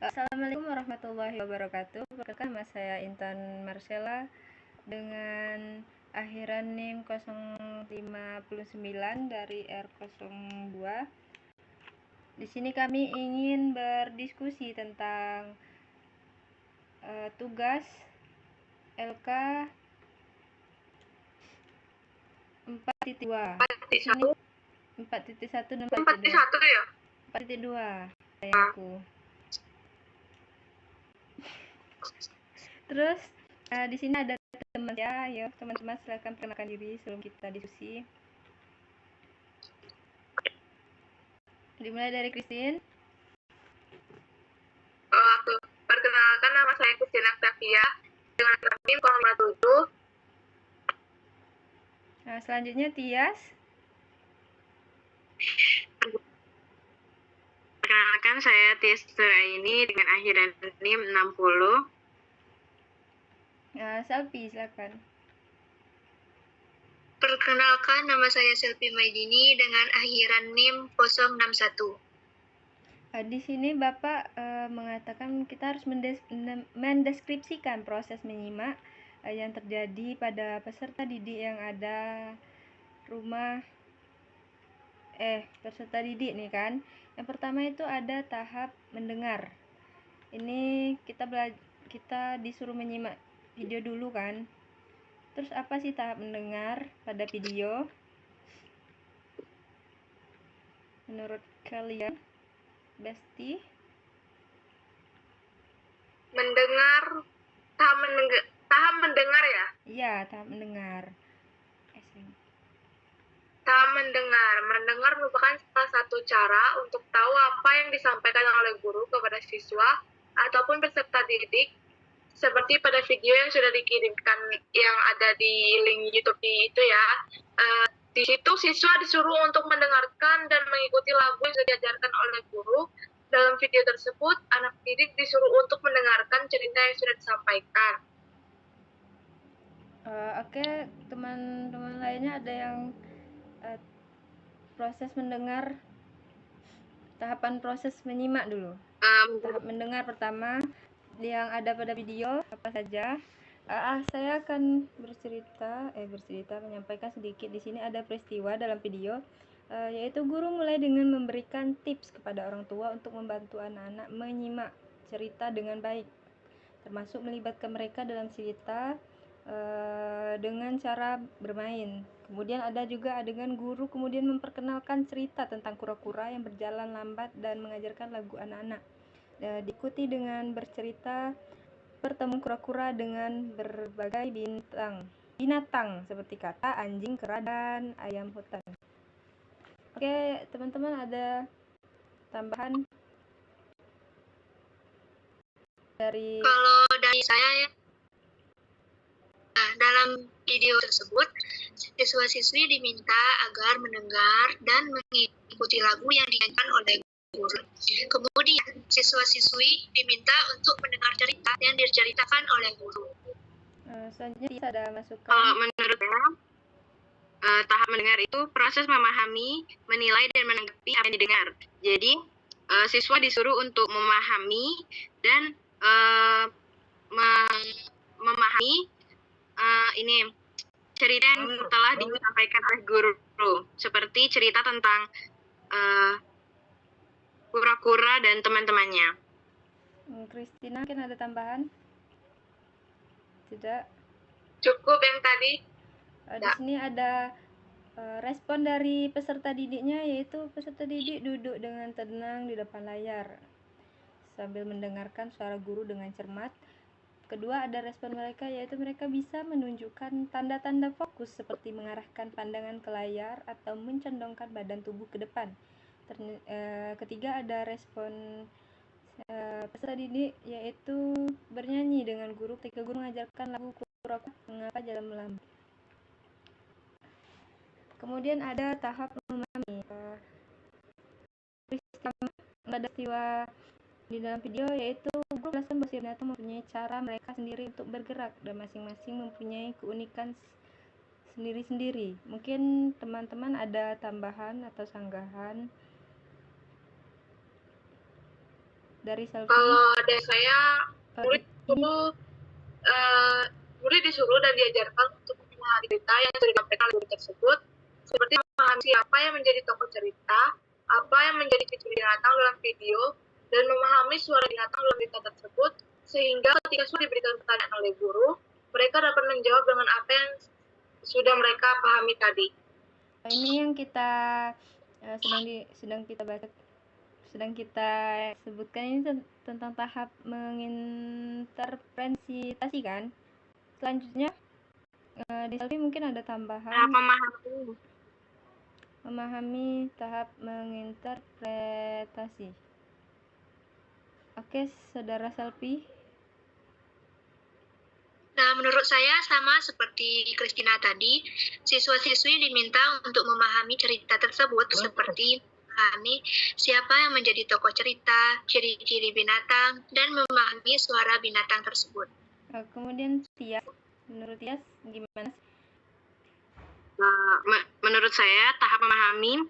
Assalamualaikum warahmatullahi wabarakatuh. Perkenalkan, nama saya Intan Marcella dengan akhiran NIM 059 dari R02. Di sini kami ingin berdiskusi tentang tugas LK 4.2. Di sini 4.1 dan 4.2. 4.1 ya? 4.2 sayangku. Terus di sini ada teman ya, teman-teman silakan perkenalkan diri sebelum kita diskusi. Dimulai dari Christine. Aku perkenalkan, nama saya Christine Octavia dengan NIM 057. Nah, selanjutnya Tias. Perkenalkan, saya Tias ini dengan akhiran NIM 60. Nah, Selvi silakan. Perkenalkan, nama saya Selvi Maidini dengan akhiran NIM 061. Di sini Bapak mengatakan kita harus mendeskripsikan proses menyimak yang terjadi pada peserta didik yang ada peserta didik nih kan. Yang pertama itu ada tahap mendengar. Ini kita disuruh menyimak video dulu kan. Terus apa sih tahap mendengar pada video? Menurut kalian, Besti? Tahap mendengar ya? Iya, tahap mendengar. Tahap mendengar merupakan salah satu cara untuk tahu apa yang disampaikan oleh guru kepada siswa ataupun peserta didik, seperti pada video yang sudah dikirimkan yang ada di link YouTube itu ya. Di situ siswa disuruh untuk mendengarkan dan mengikuti lagu yang sudah diajarkan oleh guru. Dalam video tersebut, anak didik disuruh untuk mendengarkan cerita yang sudah disampaikan. Oke, teman-teman lainnya ada yang proses mendengar, tahapan proses menyimak dulu. Tahap mendengar pertama yang ada pada video apa saja? Saya akan bercerita menyampaikan sedikit. Di sini ada peristiwa dalam video, yaitu guru mulai dengan memberikan tips kepada orang tua untuk membantu anak-anak menyimak cerita dengan baik, termasuk melibatkan mereka dalam cerita dengan cara bermain. Kemudian ada juga adegan guru kemudian memperkenalkan cerita tentang kura-kura yang berjalan lambat dan mengajarkan lagu anak-anak. Diikuti dengan bercerita pertemuan kura-kura dengan berbagai binatang seperti kata, anjing, kera, dan ayam hutan. Oke, teman-teman, ada tambahan dari? Kalau dari saya ya, dalam video tersebut siswa-siswi diminta agar mendengar dan mengikuti lagu yang dinyanyikan oleh guru. Kemudian siswa-siswi diminta untuk mendengar cerita yang diceritakan oleh guru. Selanjutnya ada masukan. Menurut saya, tahap mendengar itu proses memahami, menilai, dan menanggapi apa yang didengar. Jadi siswa disuruh untuk memahami dan memahami ini cerita yang telah disampaikan oleh guru, seperti cerita tentang kura-kura dan teman-temannya. Christina, mungkin ada tambahan? Tidak? Cukup yang tadi. Di sini ada respon dari peserta didiknya, yaitu peserta didik duduk dengan tenang di depan layar sambil mendengarkan suara guru dengan cermat. Kedua, ada respon mereka, yaitu mereka bisa menunjukkan tanda-tanda fokus seperti mengarahkan pandangan ke layar atau mencondongkan badan tubuh ke depan. Ketiga, ada respon peserta didik, yaitu bernyanyi dengan guru ketika guru mengajarkan lagu kura-kura mengapa jalan melambat. Kemudian ada tahap memahami. Peristiwa di dalam video yaitu guru menjelaskan bahwa binatang mempunyai cara mereka sendiri untuk bergerak dan masing-masing mempunyai keunikan sendiri-sendiri. Mungkin teman-teman ada tambahan atau sanggahan? Dari selfie. Kalau dari saya, murid disuruh dan diajarkan untuk memahami cerita yang sudah disampaikan oleh guru tersebut, seperti memahami siapa yang menjadi tokoh cerita, apa yang menjadi ciri binatang dalam video, dan memahami suara binatang dalam cerita tersebut, sehingga ketika sudah diberikan pertanyaan oleh guru, mereka dapat menjawab dengan apa yang sudah mereka pahami tadi. Ini yang kita sedang kita sebutkan ini tentang tahap menginterpretasi kan. Selanjutnya di selfie mungkin ada tambahan. Memahami tahap menginterpretasi. Oke, saudara selfie. Nah, menurut saya sama seperti Christina tadi, siswa-siswi diminta untuk memahami cerita tersebut seperti memahami siapa yang menjadi tokoh cerita, ciri-ciri binatang, dan memahami suara binatang tersebut. Kemudian Tias, menurut Tias gimana? Menurut saya tahap memahami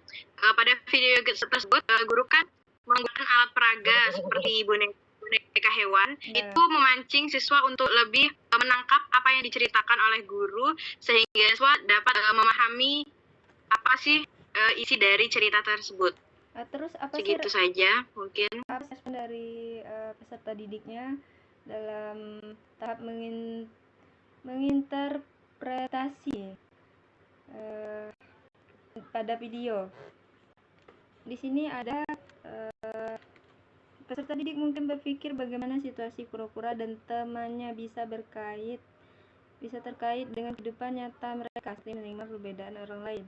pada video tersebut guru kan menggunakan alat peraga seperti boneka hewan, itu memancing siswa untuk lebih menangkap apa yang diceritakan oleh guru sehingga siswa dapat memahami apa sih isi dari cerita tersebut. Terus apa segitu saja mungkin. Apa respon dari peserta didiknya dalam tahap menginterpretasi pada video? Di sini ada peserta didik mungkin berpikir bagaimana situasi kura-kura dan temannya bisa terkait dengan kehidupan nyata mereka seperti menerima perbedaan orang lain.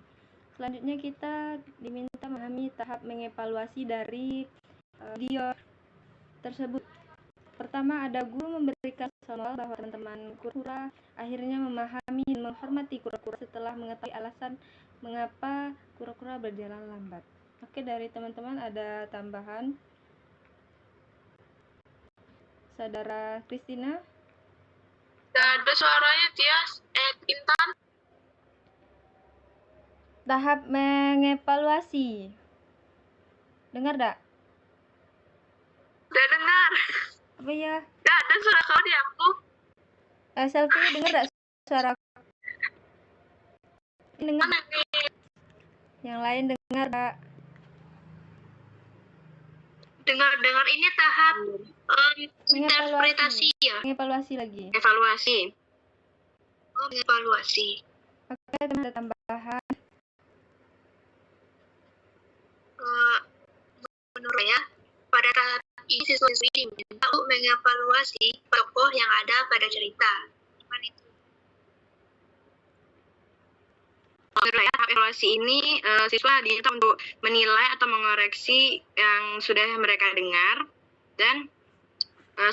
Selanjutnya kita diminta memahami tahap mengevaluasi dari video tersebut. Pertama, ada guru memberikan soal bahwa teman-teman kura-kura akhirnya memahami dan menghormati kura-kura setelah mengetahui alasan mengapa kura-kura berjalan lambat. Oke, dari teman-teman ada tambahan? Saudara Christina? Ada suaranya, Tias. Intan. Tahap mengevaluasi. Dengar tak? Udah dengar. Apa ya? Gak ada suara kau di aku. Selfie dengar tak suara? Dengar. Yang lain dengar tak? Dengar ini tahap interpretasi ya. Mengevaluasi lagi. Evaluasi. Oh, mengevaluasi. Oke, ada tambahan. Menurut saya, pada tahap ini siswa-siswi diminta untuk mengevaluasi tokoh yang ada pada cerita. Gimana itu? Menurut saya, tahap evaluasi ini siswa diminta untuk menilai atau mengoreksi yang sudah mereka dengar dan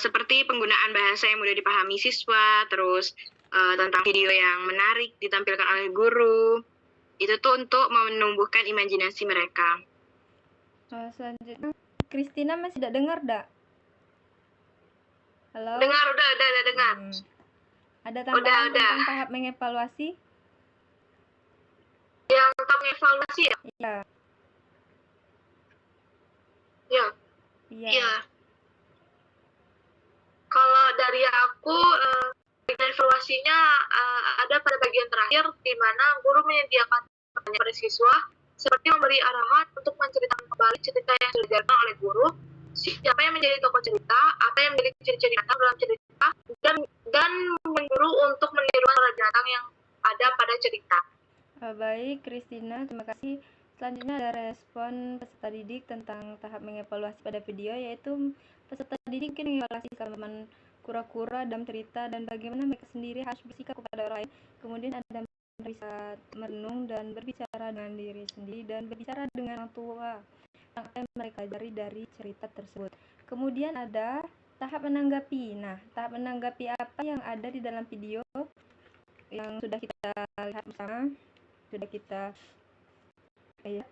seperti penggunaan bahasa yang mudah dipahami siswa, terus tentang video yang menarik ditampilkan oleh guru. Itu tuh untuk menumbuhkan imajinasi mereka. Selanjutnya, Christina masih tidak dengar tak? Halo? Dengar, udah dengar. Ada tambahan tentang tahap mengevaluasi? Yang tahap mengevaluasi ya? Iya. Iya. Kalau dari aku, evaluasinya ada pada bagian terakhir di mana guru menyediakan pertanyaan pada siswa seperti memberi arahan untuk menceritakan kembali cerita yang sudah diajarkan oleh guru, siapa yang menjadi tokoh cerita, apa yang menjadi ciri-ciri binatang dalam cerita, dan menyuruh untuk meniru binatang yang ada pada cerita. Baik, Christina, terima kasih. Selanjutnya ada respon peserta didik tentang tahap mengevaluasi pada video, yaitu peserta didik mungkin mengevaluasi teman kura-kura dalam cerita dan bagaimana mereka sendiri harus bersikap kepada orang lain. Kemudian ada bisa merenung dan berbicara dengan diri sendiri dan berbicara dengan orang tua apa yang mereka pelajari dari cerita tersebut. Kemudian ada tahap menanggapi. Nah, tahap menanggapi apa yang ada di dalam video yang sudah kita lihat bersama, sudah kita lihat.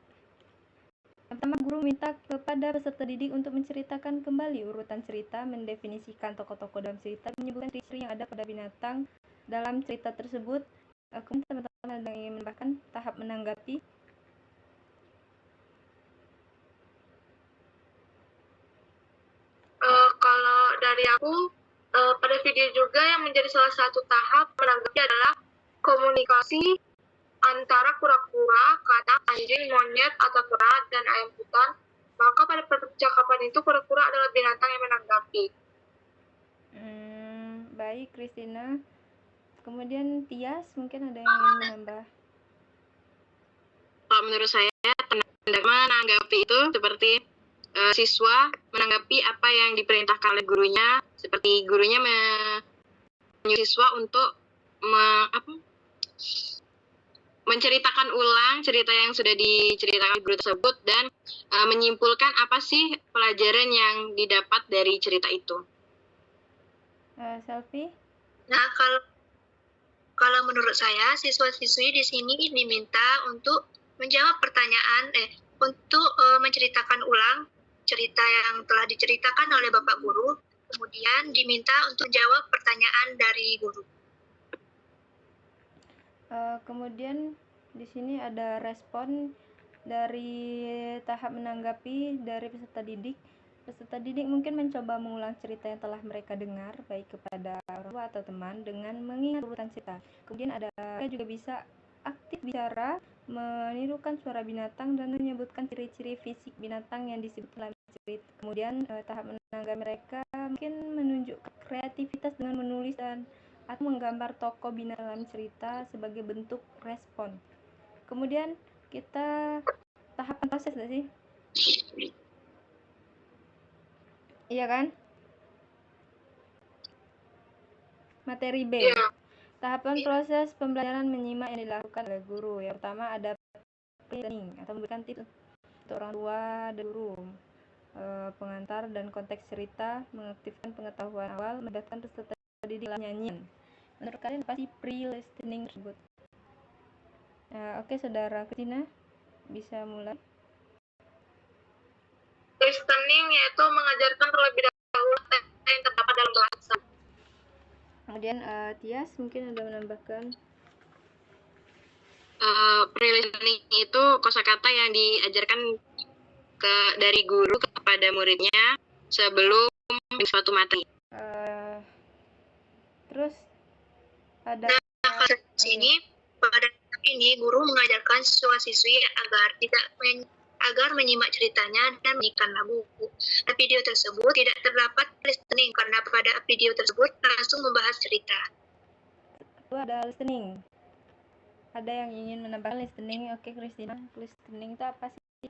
Pertama, guru minta kepada peserta didik untuk menceritakan kembali urutan cerita, mendefinisikan tokoh-tokoh dalam cerita, menyebutkan ciri-ciri yang ada pada binatang dalam cerita tersebut. Kemudian teman-teman ada yang ingin menambahkan tahap menanggapi? dari aku, pada video juga yang menjadi salah satu tahap menanggapi adalah komunikasi antara kura-kura, katak, anjing, monyet, atau kera, dan ayam hutan. Maka pada percakapan itu kura-kura adalah binatang yang menanggapi. Baik, Christina. Kemudian Tias, mungkin ada yang ingin menambah? Kalau menurut saya, menanggapi itu seperti siswa menanggapi apa yang diperintahkan oleh gurunya, seperti gurunya menyuruh siswa untuk menceritakan ulang cerita yang sudah diceritakan guru tersebut dan menyimpulkan apa sih pelajaran yang didapat dari cerita itu. Selfie? Nah, kalau menurut saya, siswa-siswi di sini diminta untuk menjawab pertanyaan, untuk menceritakan ulang cerita yang telah diceritakan oleh Bapak Guru, kemudian diminta untuk menjawab pertanyaan dari guru. Kemudian di sini ada respon dari tahap menanggapi dari peserta didik. Peserta didik mungkin mencoba mengulang cerita yang telah mereka dengar, baik kepada orang tua atau teman, dengan mengingat urutan cerita. Kemudian mereka juga bisa aktif bicara, menirukan suara binatang, dan menyebutkan ciri-ciri fisik binatang yang disebut dalam cerita. Kemudian tahap menanggapi mereka mungkin menunjukkan kreativitas dengan menulis atau menggambar tokoh binatang dalam cerita sebagai bentuk respon. Kemudian kita tahapan proses gak sih? Iya kan? Materi B. Tahapan proses pembelajaran menyimak yang dilakukan oleh guru. Yang pertama ada listening atau memberikan tips untuk orang tua dan guru. Pengantar dan konteks cerita, mengaktifkan pengetahuan awal, melibatkan peserta didik dalam nyanyian. Menurut kalian apa sih pre-listening tersebut? Oke, Saudara Kristina, bisa mulai. Listening yaitu mengajarkan terlebih dahulu yang terdapat dalam bahasa. Kemudian Tias mungkin ada menambahkan. Pre-listening itu kosakata yang diajarkan dari guru kepada muridnya sebelum suatu materi. Terus ada sini pada ini guru mengajarkan siswa-siswi agar menyimak ceritanya dan menyanyikan lagu. Video tersebut tidak terdapat listening karena pada video tersebut langsung membahas cerita. Itu ada listening. Ada yang ingin menambahkan listening? Oke, Christina. Listening itu apa sih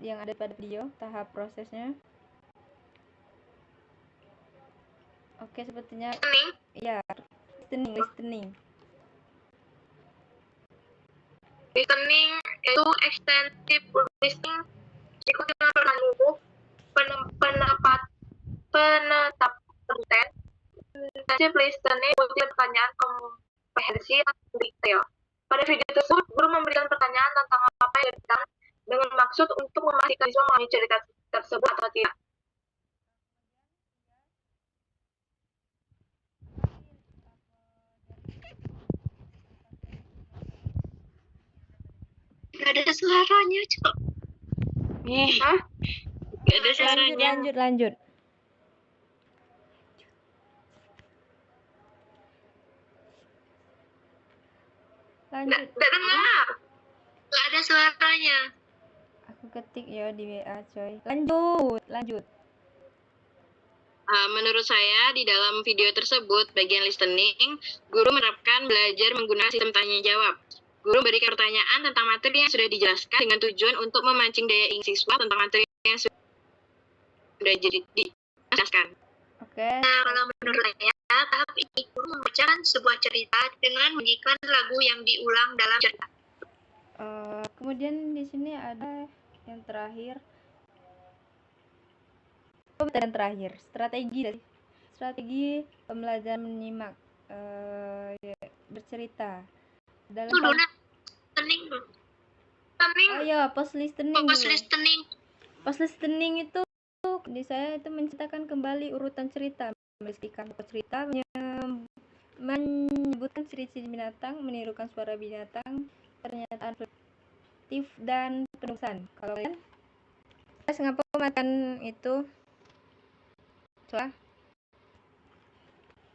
yang ada pada video, tahap prosesnya? Oke, sepertinya ya, listening. Listening itu extensive listening ikuti menunggu penetap konten. Extensive listening ikuti pertanyaan komprehensi dan detail. Pada video tersebut, guru memberikan pertanyaan tentang apa yang diberikan dengan maksud untuk memastikan siswa memahami cerita tersebut atau tidak. Gak ada suaranya, Cok. Gak ada suaranya. Lanjut. Nggak dengar. Gak ada suaranya. Aku ketik ya di WA, coy. Lanjut. Menurut saya, di dalam video tersebut, bagian listening, guru menerapkan belajar menggunakan sistem tanya-jawab. Guru memberikan pertanyaan tentang materi yang sudah dijelaskan dengan tujuan untuk memancing daya ingat siswa tentang materi yang sudah dijelaskan. Oke. Nah, kalau menurut saya, tahap ini guru membacakan sebuah cerita dengan menyanyikan lagu yang diulang dalam cerita. Kemudian di sini ada yang terakhir. Strategi pembelajaran menyimak, bercerita. Post listening. Post listening itu di saya itu menceritakan kembali urutan cerita, menyebutkan ciri-ciri binatang, menirukan suara binatang, pernyataan fiktif dan penulisan. Kalau kalian ngapa makan itu? Coba.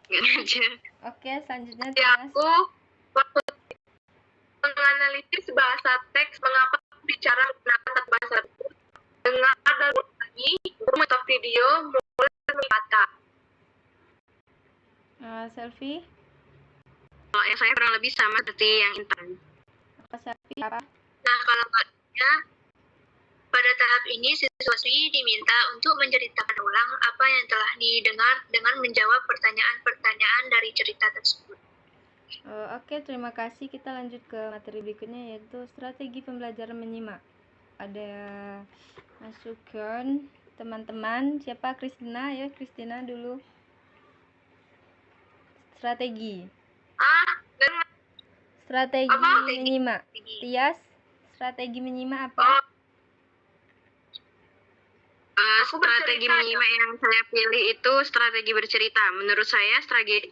Nggak aja. Oke, selanjutnya Di Tias. aku, waktu menganalisis bahasa teks, mengapa bicara menggunakan tata bahasa tersebut, dengar dan lagi, atau video, mulai kata. Selfie, Kalau yang saya kurang lebih sama seperti yang Intan. Selfie apa? Nah, kalau ya, pada tahap ini siswa-siswi diminta untuk menceritakan ulang apa yang telah didengar dengan menjawab pertanyaan-pertanyaan dari cerita tersebut. Oke, terima kasih. Kita lanjut ke materi berikutnya, yaitu strategi pembelajaran menyimak. Ada masukan teman-teman. Siapa? Kristina ya, Kristina dulu. Strategi. Strategi Apa? menyimak. Tias, strategi menyimak apa? Strategi menyimak yang saya pilih itu strategi bercerita. Menurut saya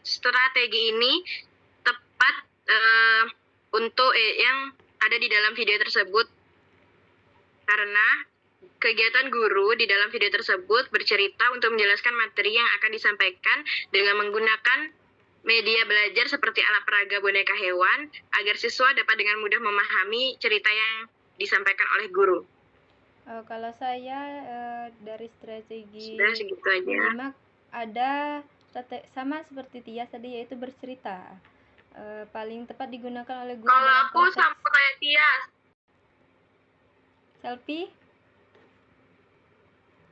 strategi ini tepat untuk yang ada di dalam video tersebut, karena kegiatan guru di dalam video tersebut bercerita untuk menjelaskan materi yang akan disampaikan dengan menggunakan media belajar seperti alat peraga boneka hewan agar siswa dapat dengan mudah memahami cerita yang disampaikan oleh guru. Kalau saya dari strategi Sudah segitu aja. menyimak ada sama seperti Tias tadi, yaitu bercerita. Paling tepat digunakan oleh guru. Kalau aku sama kayak Tias. Selfie?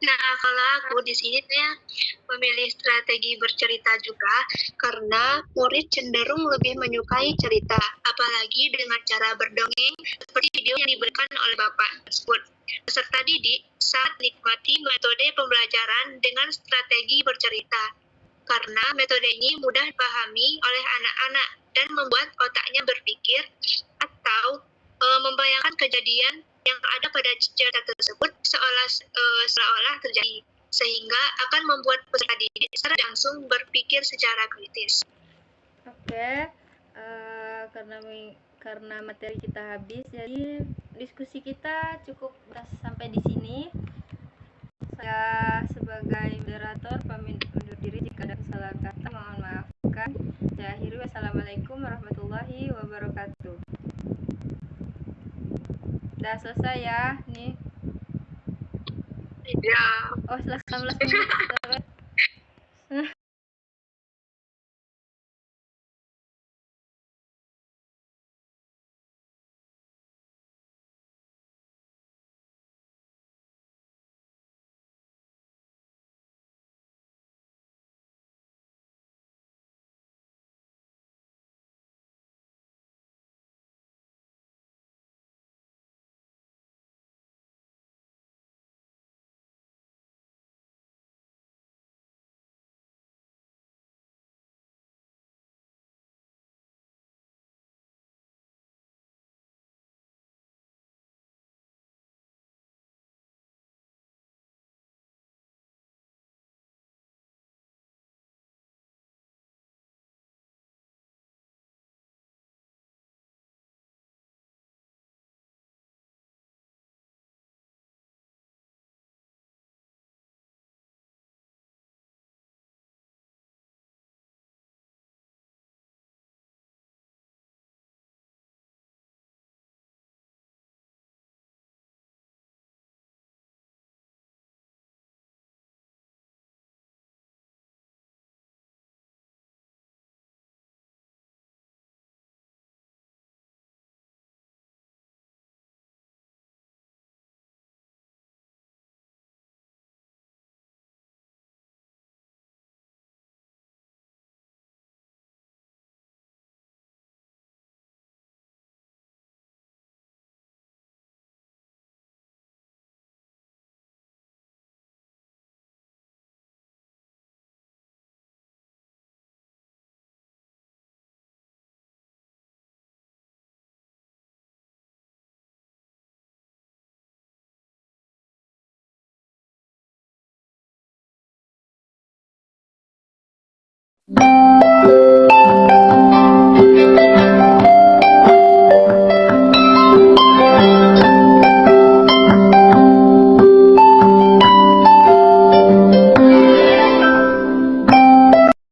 Nah, kalau aku di sini saya memilih strategi bercerita juga karena murid cenderung lebih menyukai cerita, apalagi dengan cara berdongeng seperti video yang diberikan oleh Bapak tersebut. Peserta didik saat nikmati metode pembelajaran dengan strategi bercerita, karena metode ini mudah dipahami oleh anak-anak dan membuat otaknya berpikir atau membayangkan kejadian yang ada pada cerita tersebut seolah-olah terjadi, sehingga akan membuat peserta didik secara langsung berpikir secara kritis. Oke, karena materi kita habis, jadi diskusi kita cukup sampai di sini. Saya sebagai moderator pamit undur diri, jika ada kesalahan kata mohon maafkan. Saya akhiri, wassalamualaikum warahmatullahi wabarakatuh. Udah selesai ya nih. Ya. Oh, 19 menit.